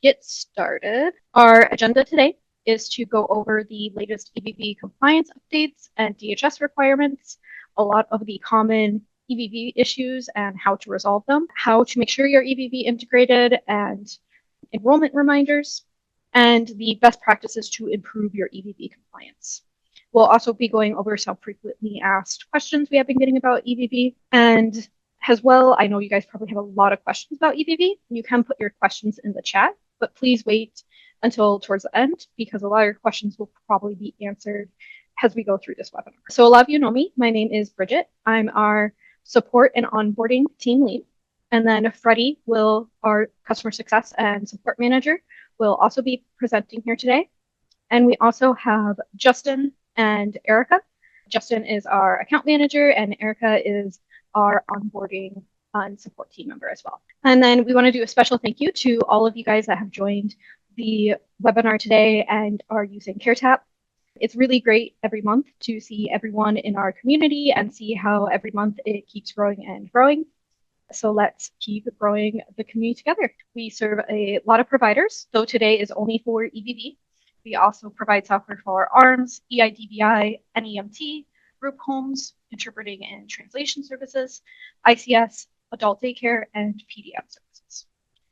get started. Our agenda today is to go over the latest EVV compliance updates and DHS requirements, a lot of the common EVV issues and how to resolve them, how to make sure your EVV integrated and enrollment reminders, and the best practices to improve your EVV compliance. We'll also be going over some frequently asked questions we have been getting about EVV. And as well, I know you guys probably have a lot of questions about EVV. You can put your questions in the chat, but please wait until towards the end because a lot of your questions will probably be answered as we go through this webinar. So a lot of you know me. My name is Bridget. I'm our support and onboarding team lead. And then Freddie our customer success and support manager, will also be presenting here today. And we also have Justin and Erica. Justin is our account manager and Erica is our onboarding and support team member as well. And then we want to do a special thank you to all of you guys that have joined the webinar today and are using Caretap. It's really great every month to see everyone in our community and see how every month it keeps growing and growing. So let's keep growing the community together. We serve a lot of providers, though today is only for EVV. We also provide software for ARMS, EIDVI, NEMT, group homes, interpreting and translation services, ICS, adult daycare, and PDM services.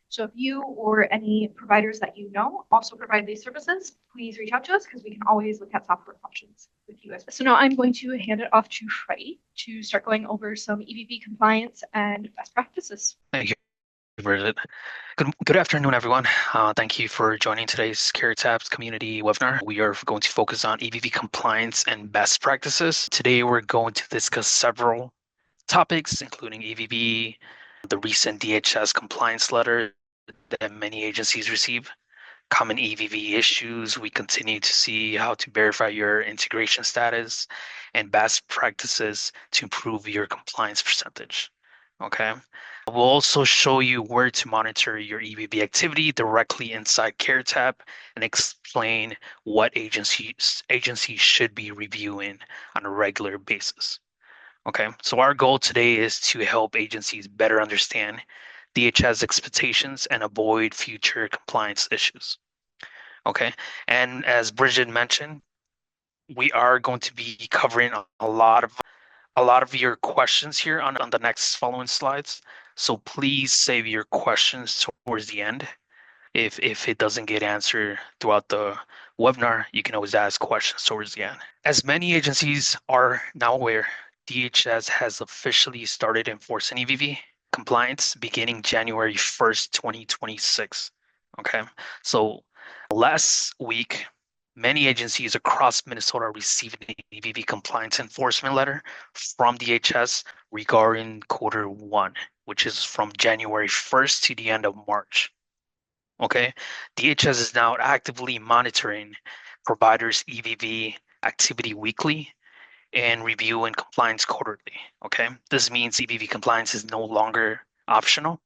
So if you or any providers that you know also provide these services, please reach out to us because we can always look at software options with you. So now I'm going to hand it off to Freddie to start going over some EVV compliance and best practices. Thank you, Bridget. Good afternoon, everyone. Thank you for joining today's Caretap's community webinar. We are going to focus on EVV compliance and best practices. Today, we're going to discuss several topics, including EVV, the recent DHS compliance letter that many agencies receive, common EVV issues. We continue to see how to verify your integration status and best practices to improve your compliance percentage. Okay. We'll also show you where to monitor your EVV activity directly inside Caretap and explain what agencies should be reviewing on a regular basis. Okay, so our goal today is to help agencies better understand DHS expectations and avoid future compliance issues. Okay, and as Bridget mentioned, we are going to be covering a lot of your questions here on the next following slides. So please save your questions towards the end. If it doesn't get answered throughout the webinar, you can always ask questions towards the end. As many agencies are now aware, DHS has officially started enforcing EVV compliance beginning January 1st, 2026. Okay, so last week, many agencies across Minnesota received an EVV compliance enforcement letter from DHS regarding quarter one, which is from January 1st to the end of March. Okay, DHS is now actively monitoring providers' EVV activity weekly and reviewing compliance quarterly. Okay, this means EVV compliance is no longer optional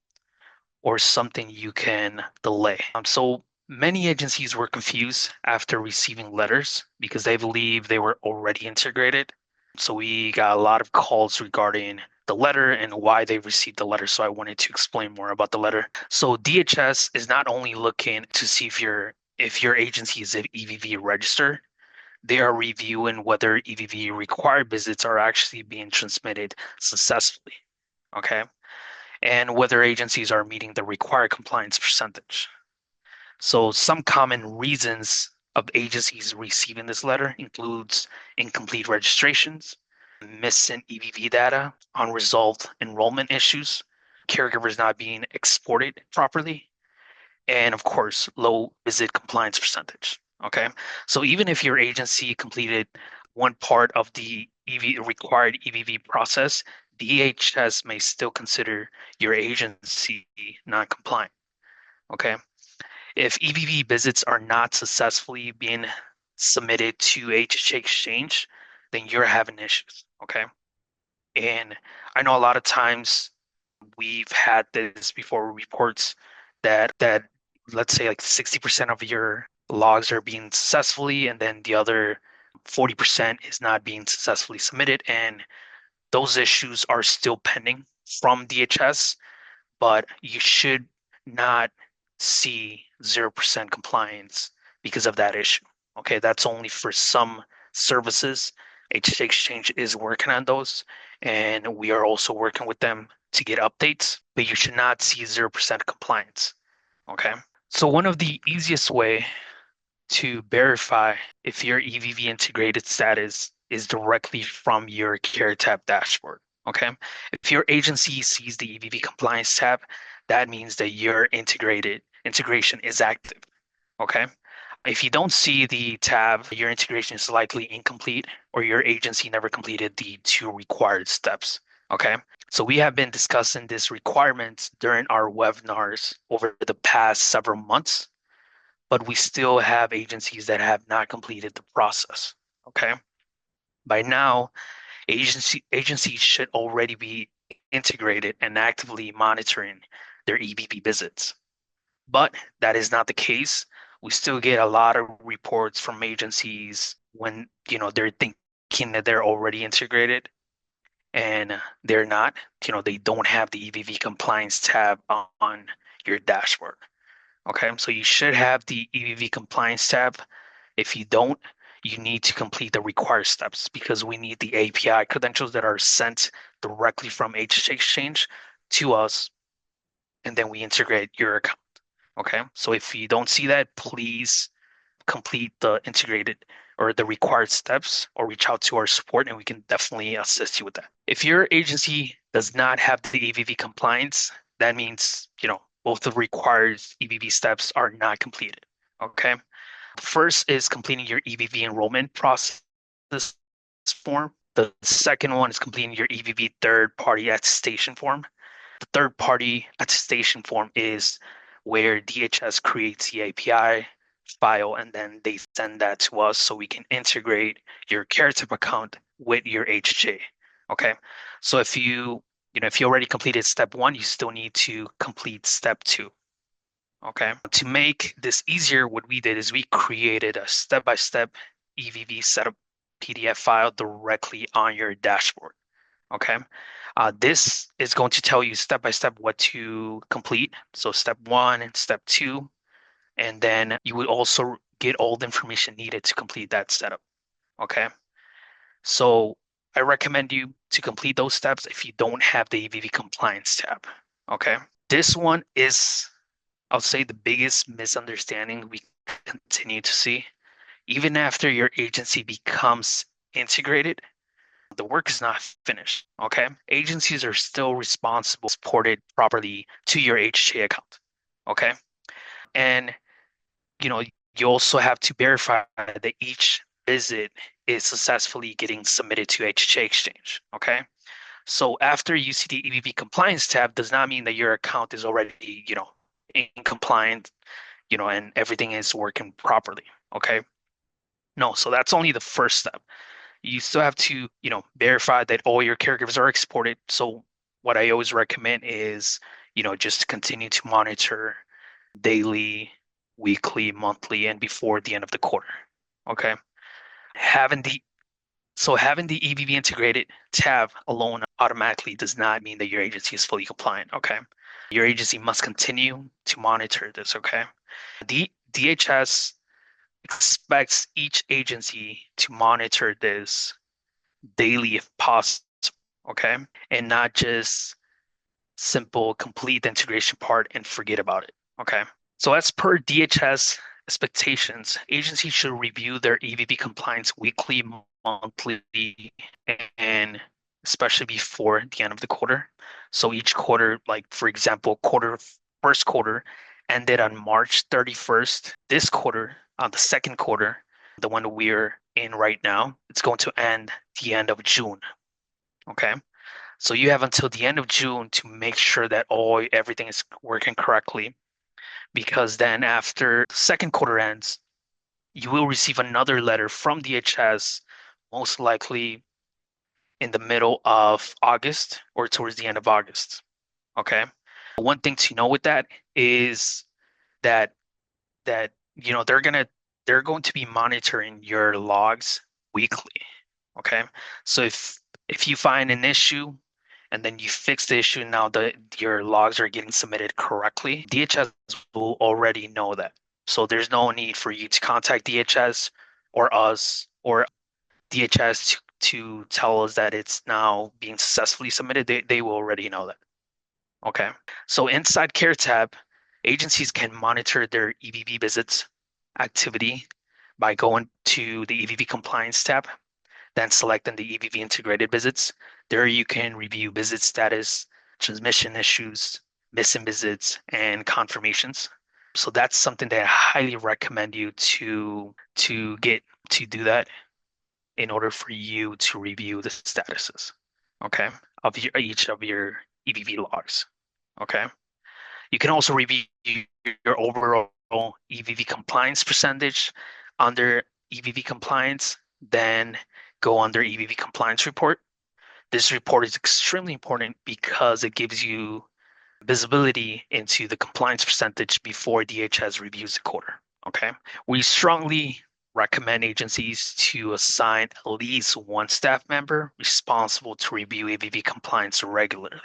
or something you can delay. So many agencies were confused after receiving letters because they believe they were already integrated. So we got a lot of calls regarding the letter and why they received the letter. So I wanted to explain more about the letter. So DHS is not only looking to see if your agency is an EVV registered, they are reviewing whether EVV required visits are actually being transmitted successfully. Okay, and whether agencies are meeting the required compliance percentage. So some common reasons of agencies receiving this letter includes incomplete registrations, missing EVV data, unresolved enrollment issues, caregivers not being exported properly, and of course, low visit compliance percentage. Okay, so even if your agency completed one part of the required EVV process, DHS may still consider your agency non-compliant. Okay, if EVV visits are not successfully being submitted to HHA Exchange, then you're having issues. Okay, and I know a lot of times we've had this before reports that let's say like 60% of your logs are being successfully and then the other 40% is not being successfully submitted, and those issues are still pending from DHS, but you should not see 0% compliance because of that issue. Okay, that's only for some services. HHA Exchange is working on those, and we are also working with them to get updates, but you should not see 0% compliance. Okay, so one of the easiest way to verify if your EVV integrated status is directly from your Caretap dashboard. Okay, if your agency sees the EVV compliance tab, that means that your integration is active. Okay, if you don't see the tab, your integration is likely incomplete or your agency never completed the 2 required steps. Okay, so we have been discussing these requirements during our webinars over the past several months, but we still have agencies that have not completed the process. Okay, by now, agencies should already be integrated and actively monitoring their EVV visits. But that is not the case. We still get a lot of reports from agencies when they're thinking that they're already integrated and they're not. They don't have the EVV compliance tab on your dashboard. Okay, so you should have the EVV compliance tab. If you don't, you need to complete the required steps because we need the API credentials that are sent directly from HHA Exchange to us, and then we integrate your account. Okay, so if you don't see that, please complete the integrated or the required steps or reach out to our support and we can definitely assist you with that. If your agency does not have the EVV compliance, that means, both the required EVV steps are not completed. Okay. First is completing your EVV enrollment process form. The second one is completing your EVV third-party attestation form. The third-party attestation form is where DHS creates the API file and then they send that to us so we can integrate your Caretap account with your HJ. Okay, so if you already completed step 1, you still need to complete step 2. Okay, to make this easier, what we did is we created a step-by-step EVV setup PDF file directly on your dashboard. Okay, this is going to tell you step by step what to complete. So step 1 and step 2, and then you would also get all the information needed to complete that setup. Okay, so I recommend you to complete those steps if you don't have the EVV compliance tab. Okay, this one is, I'll say, the biggest misunderstanding we continue to see. Even after your agency becomes integrated, the work is not finished. Okay, agencies are still responsible to support it properly to your HJ account. Okay, and you also have to verify that each visit is successfully getting submitted to HJ Exchange. Okay, so after you see the EVV compliance tab does not mean that your account is already in compliant, and everything is working properly. Okay, no, so that's only the first step. You still have to, verify that all your caregivers are exported. So what I always recommend is, just continue to monitor daily, weekly, monthly, and before the end of the quarter. Okay. Having the EVV integrated tab alone automatically does not mean that your agency is fully compliant. Okay. Your agency must continue to monitor this. Okay. The DHS expects each agency to monitor this daily if possible, okay? And not just simple complete the integration part and forget about it, okay? So as per DHS expectations, agencies should review their EVV compliance weekly, monthly, and especially before the end of the quarter. So each quarter, like for example, first quarter ended on March 31st. This quarter, the second quarter, the one we're in right now, it's going to end the end of June. Okay. So you have until the end of June to make sure that everything is working correctly, because then after the second quarter ends, you will receive another letter from DHS, most likely in the middle of August or towards the end of August. Okay. One thing to know with that is that they're going to be monitoring your logs weekly. Okay. So if you find an issue and then you fix the issue. Now your logs are getting submitted correctly. DHS will already know that. So there's no need for you to contact DHS or us or DHS to tell us that it's now being successfully submitted. They will already know that. Okay. So inside Caretap, agencies can monitor their EVV visits activity by going to the EVV compliance tab, then selecting the EVV integrated visits. There you can review visit status, transmission issues, missing visits, and confirmations. So that's something that I highly recommend you to get to do that in order for you to review the statuses, okay, of each of your EVV logs. Okay. You can also review your overall EVV compliance percentage under EVV compliance, then go under EVV compliance report. This report is extremely important because it gives you visibility into the compliance percentage before DHS reviews the quarter. Okay. We strongly recommend agencies to assign at least one staff member responsible to review EVV compliance regularly.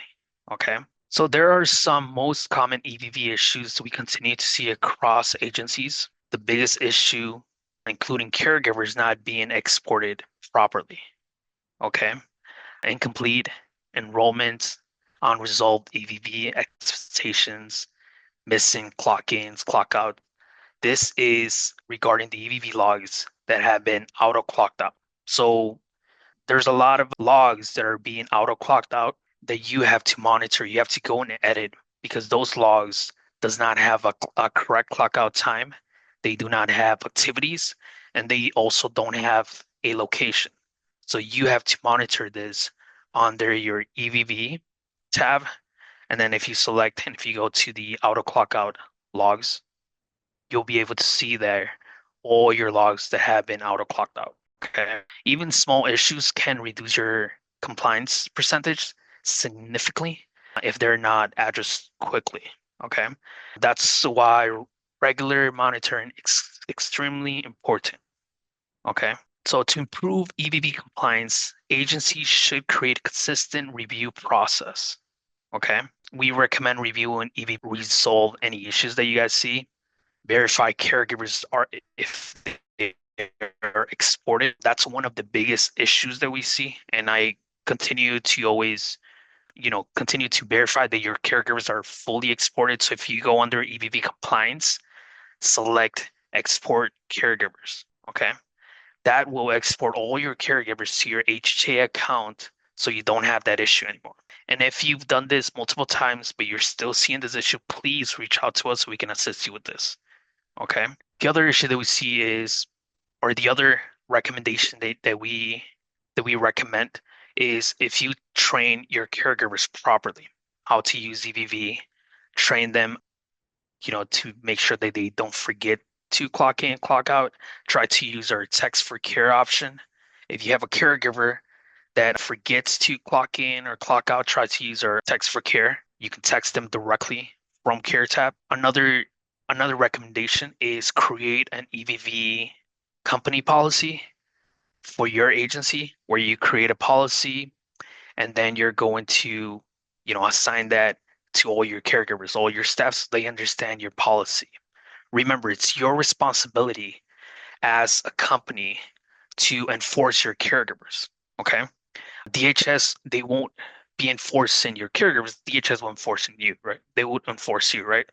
Okay. So there are some most common EVV issues we continue to see across agencies. The biggest issue, including caregivers not being exported properly. Okay. Incomplete enrollment, unresolved EVV expectations, missing clock ins, clock out. This is regarding the EVV logs that have been auto clocked out. So there's a lot of logs that are being auto clocked out that you have to monitor. You have to go and edit because those logs does not have a correct clock out time. They do not have activities, and they also don't have a location. So you have to monitor this under your EVV tab. And then if you select and if you go to the auto clock out logs, you'll be able to see there all your logs that have been auto clocked out. Okay. Even small issues can reduce your compliance percentage significantly if they're not addressed quickly. Okay. That's why regular monitoring is extremely important. Okay. So to improve EVV compliance, agencies should create a consistent review process. Okay. We recommend reviewing EVV, resolve any issues that you guys see, verify caregivers are if they are exported. That's one of the biggest issues that we see. And I continue to always, continue to verify that your caregivers are fully exported. So if you go under EVV compliance, select export caregivers. Okay. That will export all your caregivers to your HTA account so you don't have that issue anymore. And if you've done this multiple times, but you're still seeing this issue, please reach out to us so we can assist you with this. Okay. The other issue that we see is, or the other recommendation that we recommend is if you train your caregivers properly how to use EVV, train them, to make sure that they don't forget to clock in, clock out. Try to use our text for care option. If you have a caregiver that forgets to clock in or clock out, try to use our text for care. You can text them directly from Caretap. Another recommendation is create an EVV company policy for your agency where you create a policy and then you're going to, assign that to all your caregivers, all your staff, so they understand your policy. Remember, it's your responsibility as a company to enforce your caregivers. Okay. DHS, they won't be enforcing your caregivers. DHS will enforce you, right? They would enforce you, right?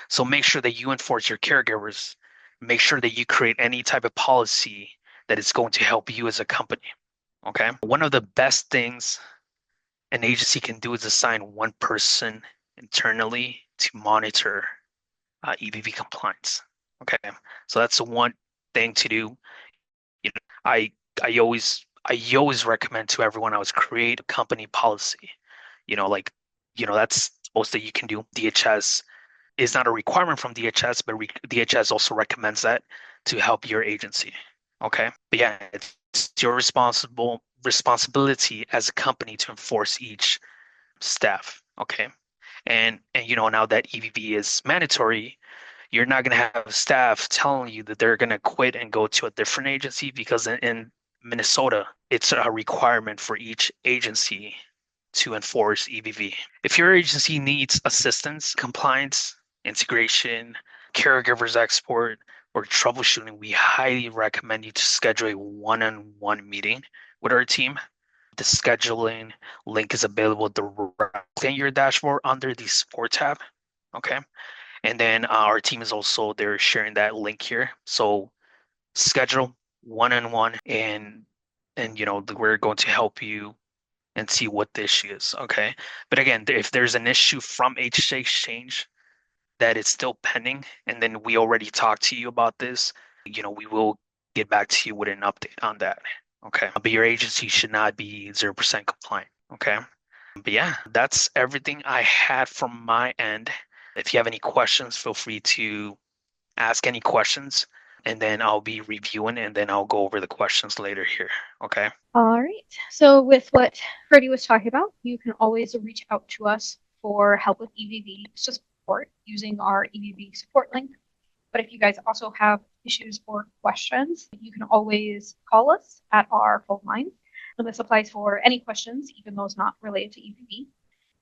So make sure that you enforce your caregivers. Make sure that you create any type of policy that is going to help you as a company. Okay. One of the best things an agency can do is assign one person internally to monitor EVV compliance. Okay. So that's the one thing to do. I always recommend to everyone I was create a company policy. That's most that you can do. DHS is not a requirement from DHS, but DHS also recommends that to help your agency. Okay. But yeah, it's your responsibility as a company to enforce each staff. Okay. And now that EVV is mandatory, you're not going to have staff telling you that they're going to quit and go to a different agency because in Minnesota, it's a requirement for each agency to enforce EVV. If your agency needs assistance, compliance, integration, caregivers export, or troubleshooting, we highly recommend you to schedule a one-on-one meeting with our team. The scheduling link is available directly on your dashboard under the support tab. Okay. And then our team is also there sharing that link here. So schedule one-on-one and we're going to help you and see what the issue is. Okay. But again, if there's an issue from HSA Exchange that is still pending, and then we already talked to you about this, we will get back to you with an update on that. Okay. But your agency should not be 0% compliant. Okay. But yeah, that's everything I had from my end. If you have any questions, feel free to ask any questions, and then I'll be reviewing, and then I'll go over the questions later here. Okay. All right. So with what Freddie was talking about, you can always reach out to us for help with EVV support using our EVV support link. But if you guys also have issues or questions, you can always call us at our phone line. And this applies for any questions, even those not related to EVV.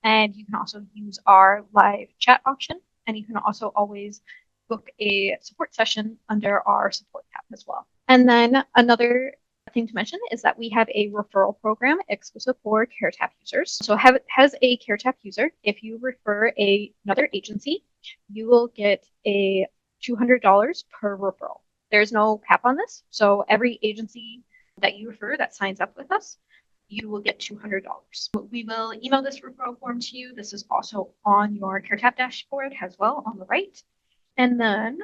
And you can also use our live chat option. And you can also always book a support session under our support tab as well. And then another thing to mention is that we have a referral program exclusive for Caretap users. So as a Caretap user, if you refer another agency, you will get a $200 per referral. There's no cap on this. So every agency that you refer that signs up with us, you will get $200. We will email this referral form to you. This is also on your Caretap dashboard as well on the right. And then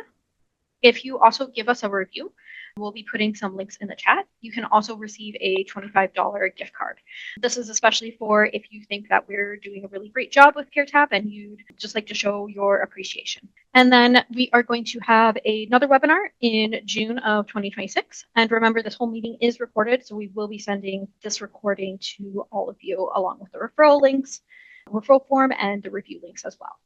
if you also give us a review, we'll be putting some links in the chat. You can also receive a $25 gift card. This is especially for if you think that we're doing a really great job with Caretap and you'd just like to show your appreciation. And then we are going to have another webinar in June of 2026. And remember, this whole meeting is recorded, so we will be sending this recording to all of you along with the referral links, referral form, and the review links as well.